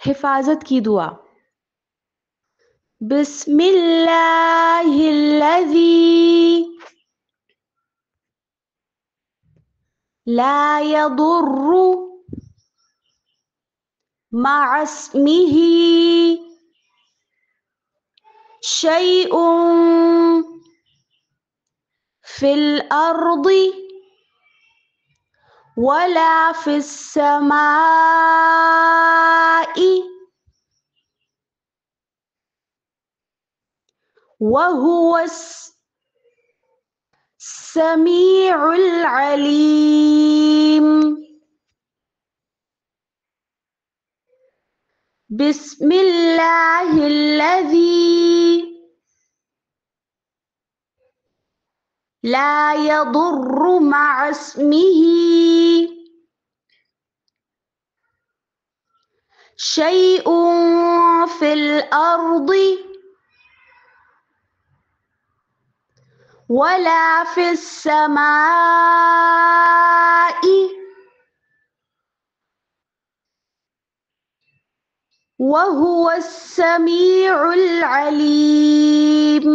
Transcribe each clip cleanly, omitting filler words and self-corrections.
حفاظت کی دعا۔ بسم اللہ الذی لا يضر مع اسمه شيء في الأرض ولا في السماء وهو السميع العليم۔ بسم الله الذي لا يضر مع اسمه شيء في الأرض ولا في السماء وهو السميع العليم۔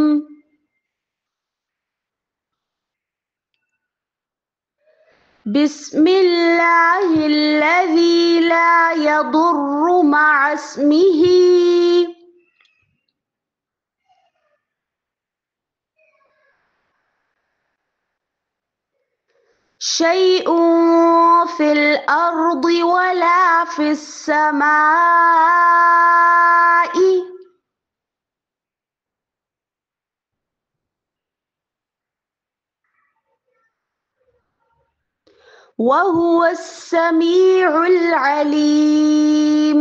بسم الله الذي لا يضر مع اسمه شيء في الأرض ولا في السماء وهو السميع العليم۔